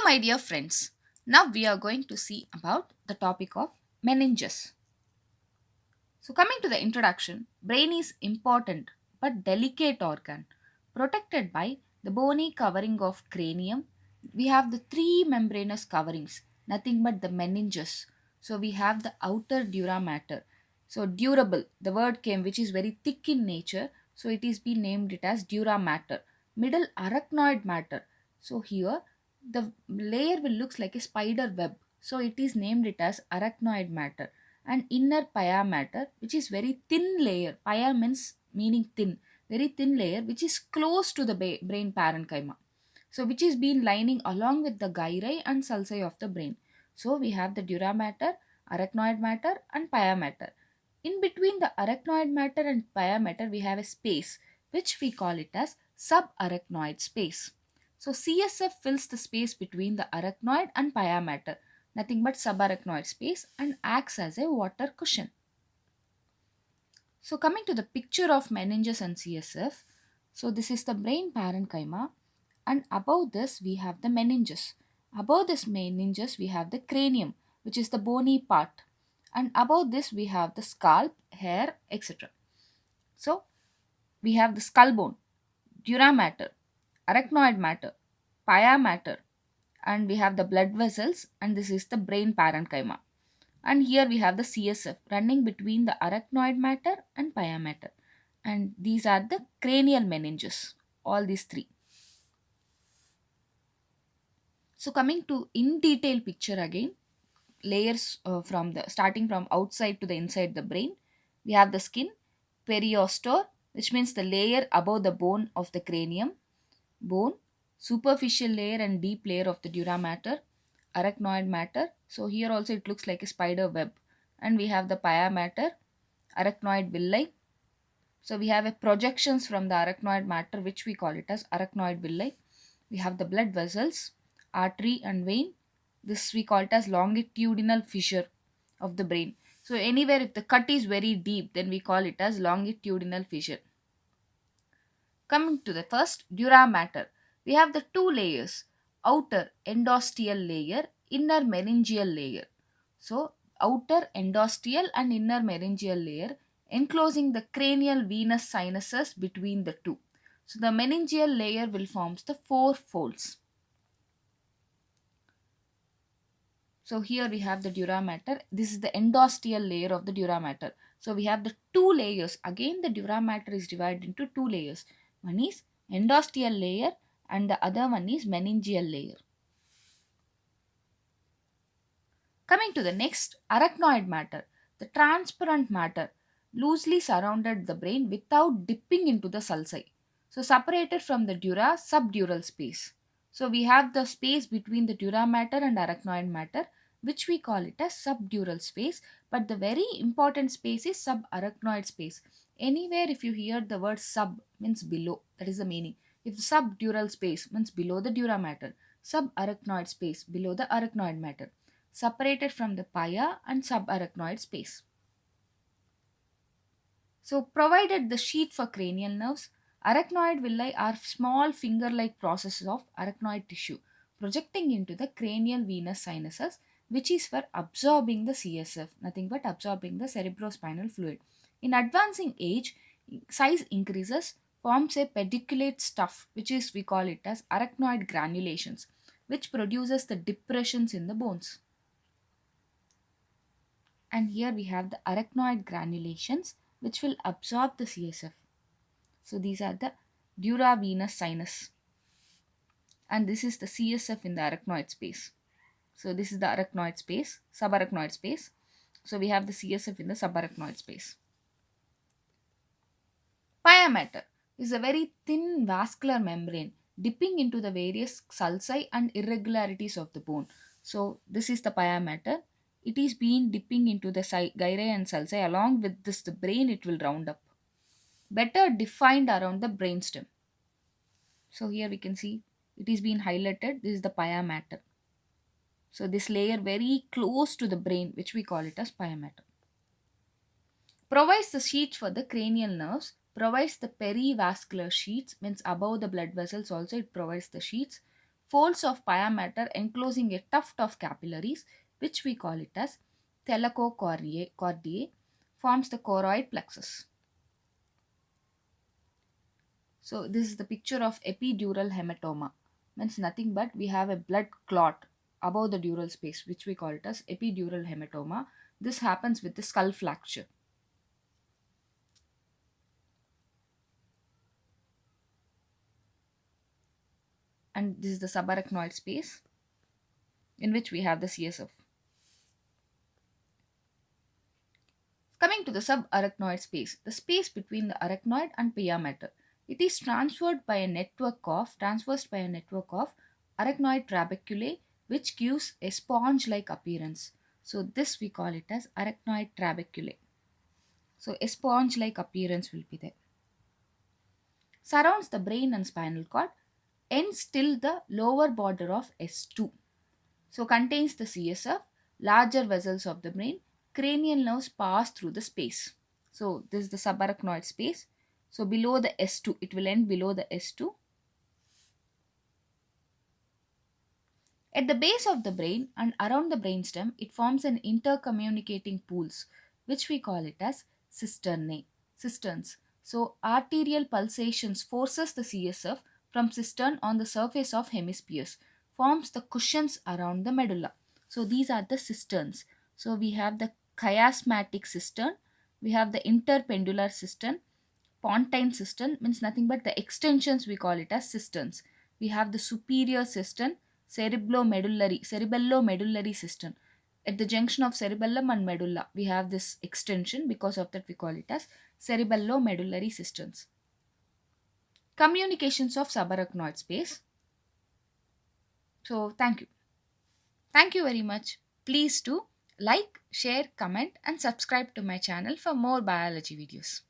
my dear friends. Now we are going to see about the topic of meninges. So, coming to the introduction, brain is important but delicate organ protected by the bony covering of cranium. We have the three membranous coverings, nothing but the meninges. So, we have the outer dura mater. So, durable, the word came which is very thick in nature. So, it is been named it as dura mater. Middle arachnoid matter. So, here the layer will looks like a spider web. So, it is named it as arachnoid matter and inner pia matter, which is very thin layer. Pia means meaning thin, very thin layer which is close to the brain parenchyma. So which is been lining along with the gyri and sulci of the brain. So we have the dura matter, arachnoid matter and pia matter. In between the arachnoid matter and pia matter we have a space which we call it as subarachnoid space. So CSF fills the space between the arachnoid and pia matter, nothing but subarachnoid space, and acts as a water cushion. So coming to the picture of meninges and CSF, so this is the brain parenchyma and above this we have the meninges. Above this meninges we have the cranium, which is the bony part, and above this we have the scalp, hair, etc. So we have the skull bone, dura mater, arachnoid matter, pia matter, and we have the blood vessels, and this is the brain parenchyma. And here we have the CSF running between the arachnoid matter and pia matter. And these are the cranial meninges, all these three. So coming to in detail picture again, layers from the starting from outside to the inside the brain. We have the skin, periosteum, which means the layer above the bone of the cranium, bone, superficial layer and deep layer of the dura mater, arachnoid matter. So here also it looks like a spider web. And we have the pia mater, arachnoid villi. So we have a projections from the arachnoid matter which we call it as arachnoid villi. We have the blood vessels, artery and vein. This we call it as longitudinal fissure of the brain. So anywhere if the cut is very deep, then we call it as longitudinal fissure. Coming to the first, dura mater. We have the two layers, outer endosteal layer, inner meningeal layer. So outer endosteal and inner meningeal layer enclosing the cranial venous sinuses between the two. So the meningeal layer will form the four folds. So here we have the dura mater. This is the endosteal layer of the dura mater. So we have the two layers. Again the dura mater is divided into two layers. One is endosteal layer and the other one is meningeal layer. Coming to the next, arachnoid matter. The transparent matter loosely surrounded the brain without dipping into the sulci. So separated from the dura subdural space. So we have the space between the dura mater and arachnoid matter, which we call it as subdural space, but the very important space is subarachnoid space. Anywhere if you hear the word sub means below, that is the meaning. If subdural space means below the dura mater, subarachnoid space below the arachnoid matter, separated from the pia and subarachnoid space. So provided the sheath for cranial nerves, arachnoid villi are small finger-like processes of arachnoid tissue projecting into the cranial venous sinuses, which is for absorbing the CSF, nothing but absorbing the cerebrospinal fluid. In advancing age, size increases, forms a pediculate stuff, which is we call it as arachnoid granulations, which produces the depressions in the bones. And here we have the arachnoid granulations which will absorb the CSF. So these are the dura venous sinus, and this is the CSF in the arachnoid space. So this is the arachnoid space, subarachnoid space. So we have the CSF in the subarachnoid space. Pia mater is a very thin vascular membrane dipping into the various sulci and irregularities of the bone. So this is the pia mater. It is been dipping into the gyri and sulci. Along with this, the brain it will round up. Better defined around the brainstem. So here we can see it is being highlighted. This is the pia mater. So this layer very close to the brain, which we call it as pia mater. Provides the sheath for the cranial nerves. Provides the perivascular sheaths, means above the blood vessels also it provides the sheaths folds of pia matter enclosing a tuft of capillaries, which we call it as thylakochordae, forms the choroid plexus. So this is the picture of epidural hematoma. Means nothing but we have a blood clot above the dural space, which we call it as epidural hematoma. This happens with the skull fracture. And this is the subarachnoid space in which we have the CSF. Coming to the subarachnoid space, the space between the arachnoid and pia mater. It is transversed by a network of arachnoid trabeculae, which gives a sponge-like appearance. So this we call it as arachnoid trabeculae. So a sponge-like appearance will be there. Surrounds the brain and spinal cord, ends till the lower border of S2. So contains the CSF, larger vessels of the brain, cranial nerves pass through the space. So this is the subarachnoid space. So below the S2, it will end below the S2. At the base of the brain and around the brainstem, it forms an intercommunicating pools, which we call it as cisterns. So arterial pulsations forces the CSF from cistern on the surface of hemispheres, forms the cushions around the medulla. So these are the cisterns. So we have the chiasmatic cistern, we have the interpendular cistern, pontine cistern means nothing but the extensions, we call it as cisterns. We have the superior cistern, cerebellomedullary cistern. At the junction of cerebellum and medulla, we have this extension. Because of that, we call it as cerebellomedullary cisterns. Communications of subarachnoid space. So thank you. Thank you very much. Please do like, share, comment, and subscribe to my channel for more biology videos.